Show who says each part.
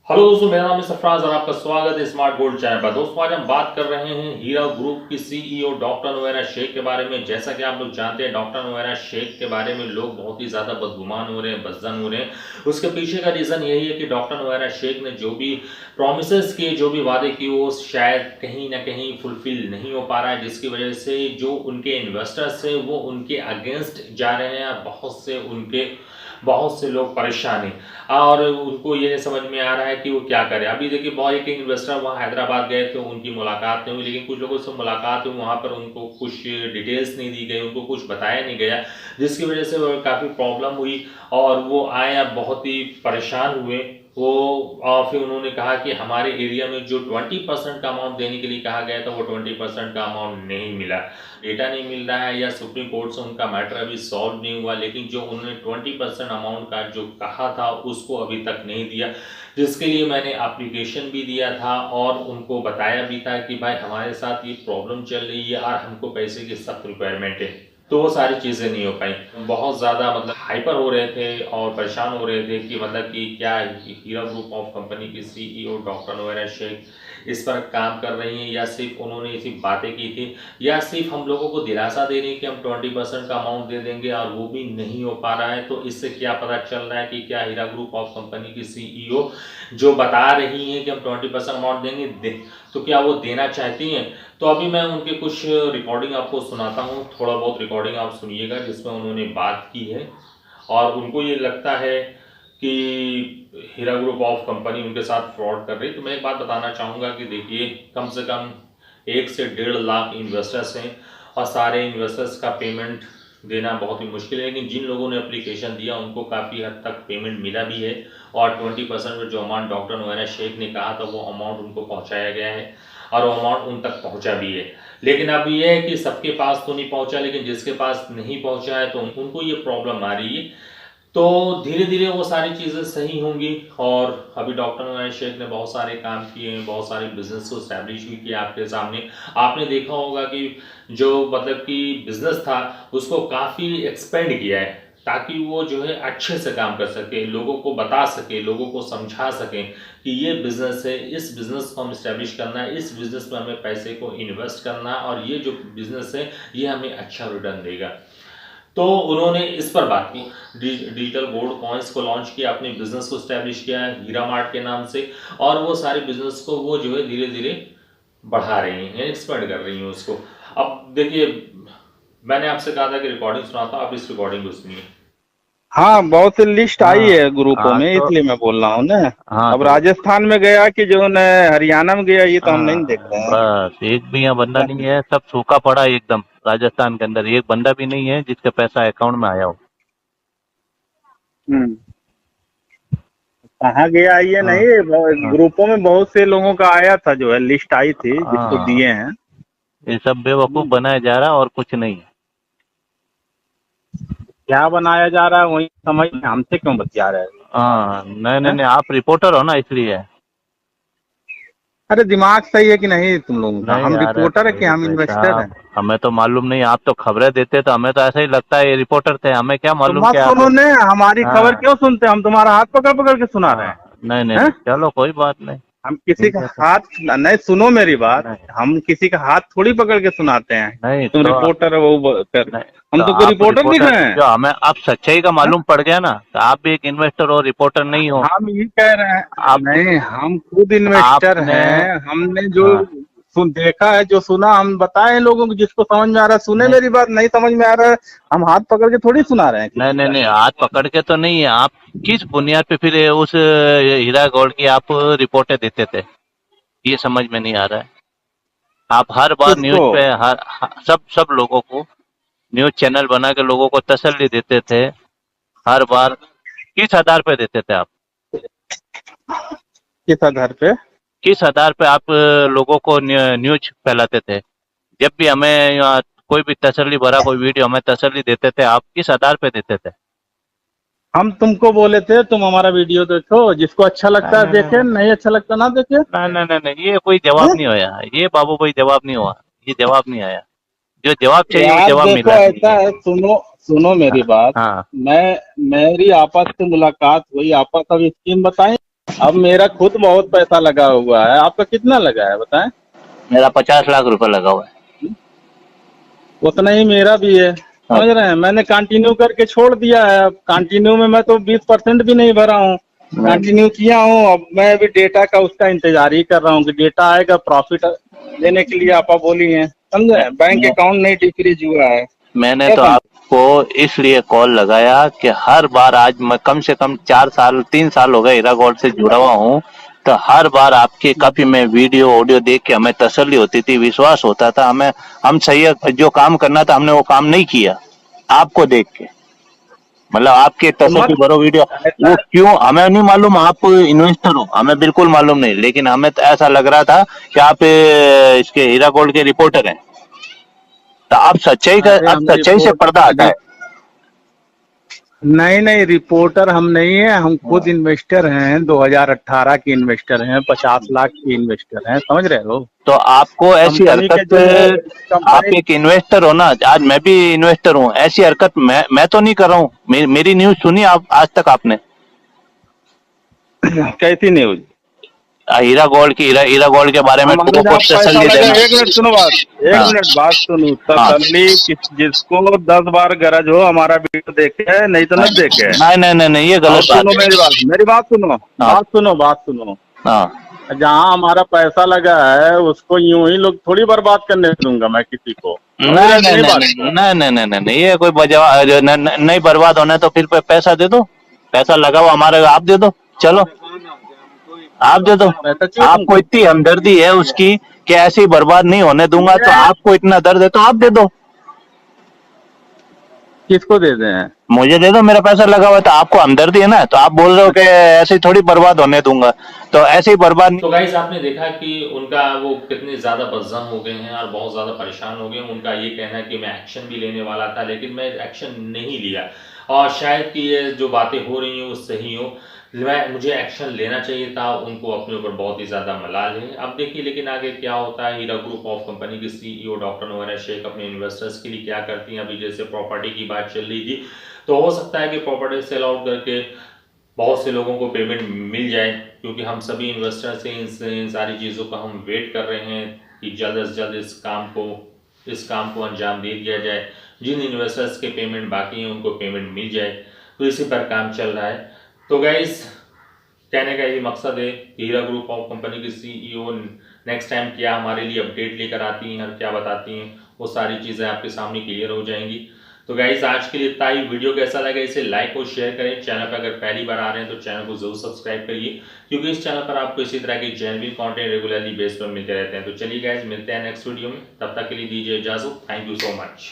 Speaker 1: Hello दोस्तों, मेरा नाम है सरफराज और आपका स्वागत है स्मार्ट गोल्ड चैनल पर। दोस्तों, आज हम बात कर रहे हैं हीरा ग्रुप की सीईओ डॉक्टर नोएरा शेख के बारे में। जैसा कि आप लोग जानते हैं, डॉक्टर नोएरा शेख के बारे में लोग बहुत ही ज़्यादा बदगुमान हो रहे हैं, बदजन हो रहे हैं। उसके पीछे का रीज़न यही है कि डॉक्टर नोएरा शेख ने जो भी प्रोमिस किए, जो भी वादे किए, वो शायद कहीं ना कहीं फुलफिल नहीं हो पा रहा है, जिसकी वजह से जो उनके इन्वेस्टर्स हैं वो उनके अगेंस्ट जा रहे हैं। बहुत से लोग परेशान हैं और उनको ये नहीं समझ में आ रहा है कि वो क्या करे। अभी देखिए, बहुत एक इन्वेस्टर वहाँ हैदराबाद गए थे, उनकी मुलाकात नहीं हुई, लेकिन कुछ लोगों से मुलाकात हुई, वहाँ पर उनको कुछ डिटेल्स नहीं दी गई, उनको कुछ बताया नहीं गया, जिसकी वजह से वो काफ़ी प्रॉब्लम हुई और वो आए, अब बहुत ही परेशान हुए वो। और फिर उन्होंने कहा कि हमारे एरिया में जो 20% का अमाउंट देने के लिए कहा गया था, वो 20% का अमाउंट नहीं मिला, डेटा नहीं मिल रहा है, या सुप्रीम कोर्ट से उनका मैटर अभी सॉल्व नहीं हुआ। लेकिन जो उन्होंने 20% अमाउंट का जो कहा था उसको अभी तक नहीं दिया, जिसके लिए मैंने एप्लीकेशन भी दिया था और उनको बताया भी था कि भाई हमारे साथ ये प्रॉब्लम चल रही है और हमको पैसे की सख्त रिक्वायरमेंट है। तो वो सारी चीज़ें नहीं हो पाई। बहुत ज़्यादा मतलब हाइपर हो रहे थे और परेशान हो रहे थे कि मतलब कि क्या हीरा ग्रुप ऑफ कंपनी की सीईओ डॉक्टर नोएरा शेख इस पर काम कर रही हैं, या सिर्फ उन्होंने सिर्फ बातें की थी, या सिर्फ हम लोगों को दिलासा दे रही है कि हम 20% का अमाउंट दे देंगे, और वो भी नहीं हो पा रहा है। तो इससे क्या पता चल रहा है कि क्या हीरा ग्रुप ऑफ कंपनी की सीईओ जो बता रही हैं कि हम 20% अमाउंट देंगे, तो क्या वो देना चाहती हैं। तो अभी मैं उनके कुछ रिकॉर्डिंग आपको सुनाता हूँ, थोड़ा बहुत रिकॉर्डिंग आप सुनिएगा, जिसमें उन्होंने बात की है और उनको ये लगता है कि हीरा ग्रुप ऑफ कंपनी उनके साथ फ्रॉड कर रही। तो मैं एक बात बताना चाहूँगा कि देखिए, कम से कम 1 से 1.5 लाख इन्वेस्टर्स हैं और सारे इन्वेस्टर्स का पेमेंट देना बहुत ही मुश्किल है। लेकिन जिन लोगों ने एप्लीकेशन दिया उनको काफ़ी हद तक पेमेंट मिला भी है, और 20% में जो अमाउंट डॉक्टर नोएरा शेख ने कहा था वो अमाउंट उनको पहुंचाया गया है और वो अमाउंट उन तक पहुंचा भी है। लेकिन अब ये है कि सबके पास तो नहीं पहुंचा, लेकिन जिसके पास नहीं पहुंचा है तो उनको ये प्रॉब्लम आ रही है। तो धीरे धीरे वो सारी चीज़ें सही होंगी। और अभी डॉक्टर नोएरा शेख ने बहुत सारे काम किए हैं, बहुत सारे बिजनेस को स्टैब्लिश भी किया आपके सामने। आपने देखा होगा कि जो मतलब कि बिजनेस था उसको काफ़ी एक्सपेंड किया है, ताकि वो जो है अच्छे से काम कर सके, लोगों को बता सके, लोगों को समझा सकें कि ये बिज़नेस है, इस बिज़नेस को हम इस्टेब्लिश करना है, इस बिज़नेस में हमें पैसे को इन्वेस्ट करना है, और ये जो बिज़नेस है ये हमें अच्छा रिटर्न देगा। तो उन्होंने इस पर बात की, डिजिटल गोल्ड कॉइन्स को लॉन्च किया, अपने बिजनेस को स्टैब्लिश किया है हीरा मार्ट के नाम से, और वो सारे बिजनेस को वो जो है धीरे धीरे बढ़ा रही हैं, एक्सपेंड कर रही हैं उसको। अब देखिए, मैंने आपसे कहा था कि रिकॉर्डिंग सुनाता हूँ, आप इस रिकॉर्डिंग को सुनिए।
Speaker 2: हाँ, बहुत सी लिस्ट आई
Speaker 3: हाँ।
Speaker 2: है ग्रुपों
Speaker 3: हाँ
Speaker 2: में,
Speaker 3: तो
Speaker 2: इसलिए मैं बोल रहा हूँ ना।
Speaker 3: हाँ
Speaker 2: अब
Speaker 3: तो
Speaker 2: राजस्थान में गया कि जो न हरियाणा में गया, ये तो हम नहीं देख रहे हैं।
Speaker 3: बस एक भी यहाँ बंदा नहीं है, सब सूखा पड़ा है एकदम। राजस्थान के अंदर एक बंदा भी नहीं है जिसका पैसा अकाउंट में आया हो।
Speaker 2: हम्म। कहाँ गया ये
Speaker 3: हाँ।
Speaker 2: नहीं,
Speaker 3: हाँ।
Speaker 2: ग्रुपों में बहुत से लोगों का आया था, जो है लिस्ट आई थी जिसको
Speaker 3: हाँ,
Speaker 2: दिए हैं।
Speaker 3: ये सब बेवकूफ
Speaker 2: हम्म।
Speaker 3: बनाया जा रहा है और कुछ नहीं है।
Speaker 2: क्या बनाया जा रहा है वही समझ में, हमसे क्यों बतिया रहे
Speaker 3: हाँ, नहीं नहीं
Speaker 2: हैं?
Speaker 3: नहीं, आप रिपोर्टर हो ना इसलिए।
Speaker 2: अरे दिमाग सही है कि नहीं तुम लोगों का?
Speaker 3: नहीं
Speaker 2: हम
Speaker 3: यार,
Speaker 2: रिपोर्टर है कि
Speaker 3: मेरे
Speaker 2: हम
Speaker 3: भाई
Speaker 2: इन्वेस्टर
Speaker 3: साहब,
Speaker 2: हैं?
Speaker 3: हमें तो मालूम नहीं। आप तो खबरें देते तो हमें तो ऐसा ही लगता है ये रिपोर्टर थे, हमें क्या
Speaker 2: तो
Speaker 3: मालूम
Speaker 2: मत
Speaker 3: कि आप।
Speaker 2: सुनो ने, हमारी खबर
Speaker 3: हाँ।
Speaker 2: क्यों सुनते? हम तुम्हारा हाथ पकड़ पकड़ के सुना रहे
Speaker 3: हाँ, नहीं नहीं
Speaker 2: हैं?
Speaker 3: नहीं, चलो कोई बात नहीं।
Speaker 2: हम किसी
Speaker 3: ठीक
Speaker 2: का
Speaker 3: है तो।
Speaker 2: हाथ नहीं, सुनो मेरी बात।
Speaker 3: नहीं
Speaker 2: हम किसी का हाथ थोड़ी पकड़ के सुनाते हैं।
Speaker 3: नहीं
Speaker 2: तुम
Speaker 3: तो।
Speaker 2: रिपोर्टर हो वो कर,
Speaker 3: नहीं तो
Speaker 2: हम तो कोई
Speaker 3: आप
Speaker 2: रिपोर्टर दिख
Speaker 3: रिपोर्टर,
Speaker 2: रहे हैं?
Speaker 3: जो हमें आप सच्चाई का
Speaker 2: हैं?
Speaker 3: मालूम पड़ गया ना, तो आप भी एक इन्वेस्टर हो, रिपोर्टर नहीं हो।
Speaker 2: हम ये कह रहे हैं,
Speaker 3: आप
Speaker 2: नहीं हम खुद इन्वेस्टर
Speaker 3: आपने।
Speaker 2: हैं। हमने जो
Speaker 3: हाँ।
Speaker 2: सुन देखा है, जो सुना, हम बताएं लोगों को, जिसको समझ में आ रहा है सुने
Speaker 3: नहीं
Speaker 2: मेरी बात, नहीं समझ में आ रहा है हम हाथ पकड़ के थोड़ी सुना रहे हैं
Speaker 3: नहीं
Speaker 2: किसी
Speaker 3: नहीं
Speaker 2: का।
Speaker 3: नहीं, हाथ पकड़ के तो नहीं है। आप किस बुनियाद पे फिर उस हीरा गोल्ड की आप रिपोर्टें देते थे, ये समझ में नहीं आ रहा है। आप हर बार न्यूज
Speaker 2: किसको?
Speaker 3: पे सब सब लोगों को न्यूज चैनल बना के लोगों को तसल्ली देते थे हर बार। किस आधार पे देते थे आप?
Speaker 2: किस आधार पे?
Speaker 3: किस आधार पे आप लोगों को न्यूज फैलाते थे? जब भी हमें कोई भी तसल्ली भरा कोई वीडियो हमें तसल्ली देते थे, आप किस आधार पे देते थे?
Speaker 2: हम तुमको बोले थे तुम हमारा वीडियो देखो, जिसको अच्छा
Speaker 3: नहीं
Speaker 2: लगता है
Speaker 3: नहीं नहीं
Speaker 2: देखे,
Speaker 3: नहीं
Speaker 2: नहीं अच्छा लगता ना देखे।
Speaker 3: नहीं नहीं नहीं नहीं, ये कोई जवाब नहीं होया, ये बाबू भाई जवाब नहीं हुआ। ये जवाब नहीं आया, जो जवाब चाहिए वो
Speaker 2: यार
Speaker 3: जवाब
Speaker 2: देखो,
Speaker 3: मिला नहीं
Speaker 2: ऐसा
Speaker 3: है।
Speaker 2: है, सुनो सुनो मेरी
Speaker 3: हाँ।
Speaker 2: बात।
Speaker 3: हाँ।
Speaker 2: मैं मेरी आपस से मुलाकात हुई, आपस अब स्कीम बताएं। अब मेरा खुद बहुत पैसा लगा हुआ है, आपका कितना लगा है बताएं?
Speaker 3: मेरा 50 लाख रुपए लगा हुआ है।
Speaker 2: उतना ही मेरा भी है,
Speaker 3: हाँ।
Speaker 2: समझ रहे हैं। मैंने कंटिन्यू करके छोड़ दिया है, अब कंटिन्यू में मैं तो 20% भी नहीं भरा हूँ, कंटिन्यू किया हूँ। अब मैं अभी डेटा का उसका इंतजार ही कर रहा हूँ कि डेटा आएगा, प्रॉफिट लेने के लिए आपा बोली हैं, समझे। बैंक अकाउंट नहीं डिक्रीज हुआ है।
Speaker 3: मैंने
Speaker 2: क्या
Speaker 3: तो
Speaker 2: समझे?
Speaker 3: आपको इसलिए कॉल लगाया कि हर बार, आज मैं कम से कम 3 साल हो गए हीरा गोल्ड से जुड़ा हुआ हूँ, तो हर बार आपके काफी मैं वीडियो ऑडियो देख के हमें तसल्ली होती थी, विश्वास होता था हमें। हम सही जो काम करना था हमने वो काम नहीं किया आपको देख के, मतलब आपके
Speaker 2: तो
Speaker 3: तसल्ली
Speaker 2: मत
Speaker 3: भरो वीडियो।
Speaker 2: ऐसा
Speaker 3: वो क्यों हमें नहीं मालूम, आप इन्वेस्टर हो, हमें बिल्कुल मालूम नहीं, लेकिन हमें तो ऐसा लग रहा था कि आप इसके हीरा गोल्ड के रिपोर्टर हैं। तो आप सच्चाई का,
Speaker 2: अरे
Speaker 3: आप
Speaker 2: हम
Speaker 3: सच्चाई से पर्दा हटाए।
Speaker 2: नहीं नहीं, रिपोर्टर हम नहीं है, हम खुद इन्वेस्टर हैं, 2018 के इन्वेस्टर हैं, 50 लाख के इन्वेस्टर हैं, समझ रहे हो।
Speaker 3: तो आपको ऐसी
Speaker 2: कंपनी के
Speaker 3: हरकत,
Speaker 2: जो है
Speaker 3: आप
Speaker 2: कंपनी
Speaker 3: एक इन्वेस्टर हो ना, आज मैं भी इन्वेस्टर हूँ, ऐसी हरकत मैं तो नहीं कर रहा हूँ। मेरी न्यूज सुनी आप आज तक आपने?
Speaker 2: कैसी न्यूज?
Speaker 3: हीरा गोल्ड की, हीरा गोल्ड के बारे में
Speaker 2: हमारे
Speaker 3: लोगों को
Speaker 2: जहाँ पैसा
Speaker 3: तसल्ली
Speaker 2: लगा,
Speaker 3: देना।
Speaker 2: एक मिनट सुनो बात, एक
Speaker 3: हाँ।
Speaker 2: मिनट बात सुनो।
Speaker 3: हाँ।
Speaker 2: तसल्ली जिसको 10 बार गरज हो हमारा वीडियो देखे, नहीं तो न देखे।
Speaker 3: नहीं नहीं नहीं नहीं, ये
Speaker 2: और
Speaker 3: गलत बात
Speaker 2: सुनो
Speaker 3: है।
Speaker 2: मेरी बात सुनो,
Speaker 3: हाँ।
Speaker 2: बात सुनो।
Speaker 3: हाँ।
Speaker 2: जहाँ हमारा पैसा लगा है उसको यूं ही लोग थोड़ी बर्बाद करने दूंगा मैं किसी को,
Speaker 3: नहीं
Speaker 2: समझ रहे कि
Speaker 3: नहीं
Speaker 2: नहीं
Speaker 3: नहीं
Speaker 2: बात
Speaker 3: नहीं
Speaker 2: को?
Speaker 3: नहीं नहीं नहीं नहीं नहीं, ये कोई नहीं बर्बाद होना है तो फिर पैसा दे दो, पैसा लगाओ हमारे, आप दे दो, चलो आप दे दो।
Speaker 2: पैसा चाहिए
Speaker 3: आपको
Speaker 2: तुमको?
Speaker 3: इतनी हमदर्दी है उसकी कि ऐसे ही बर्बाद नहीं होने दूंगा, तो
Speaker 2: मैं
Speaker 3: आपको इतना दर्द है तो आप दे दो,
Speaker 2: किसको दे दें?
Speaker 3: मुझे दे दो, मेरा पैसा लगा हुआ है तो आपको हमदर्दी है ना, तो आप बोल रहे हो कि ऐसे ही थोड़ी बर्बाद होने दूंगा, तो ऐसे ही बर्बाद नहीं।
Speaker 1: तो गाइस आपने देखा कि उनका वो कितने ज़्यादा बदज़म हो गए हैं और बहुत ज़्यादा परेशान हो गए हैं। उनका ये कहना है कि मैं एक्शन भी लेने वाला था लेकिन मैं एक्शन नहीं लिया, और शायद कि ये जो बातें हो रही हैं वो सही हो। मुझे एक्शन लेना चाहिए था, उनको अपने ऊपर बहुत ही ज़्यादा मलाल है। अब देखिए लेकिन आगे क्या होता है। हीरा ग्रुप ऑफ कंपनी की CEO डॉक्टर नोएरा शेख अपने इन्वेस्टर्स के लिए क्या करती हैं। अभी जैसे प्रॉपर्टी की बात चल रही थी, तो हो सकता है कि प्रॉपर्टी सेल आउट करके बहुत से लोगों को पेमेंट मिल जाए, क्योंकि हम सभी इन्वेस्टर से इन सारी चीज़ों का हम वेट कर रहे हैं कि जल्द से जल्द इस काम को अंजाम दे दिया जाए। जिन इन्वेस्टर्स के पेमेंट बाकी हैं उनको पेमेंट मिल जाए, तो इसी पर काम चल रहा है। तो गाइस कहने का ये मकसद है कि हीरा ग्रुप ऑफ कंपनी की CEO नेक्स्ट टाइम क्या हमारे लिए अपडेट लेकर आती हैं और क्या बताती हैं, वो सारी चीज़ें आपके सामने क्लियर हो जाएंगी। तो गाइस आज के लिए इतना ही। वीडियो कैसा लगा इसे लाइक और शेयर करें। चैनल पर अगर पहली बार आ रहे हैं तो चैनल को जरूर सब्सक्राइब करिए, क्योंकि इस चैनल पर आपको इसी तरह की जेन्युइन कंटेंट रेगुलरली बेस पर मिलते रहते हैं। तो चलिए गाइस मिलते हैं नेक्स्ट वीडियो में, तब तक के लिए दीजिए इजाजत। Thank you so much.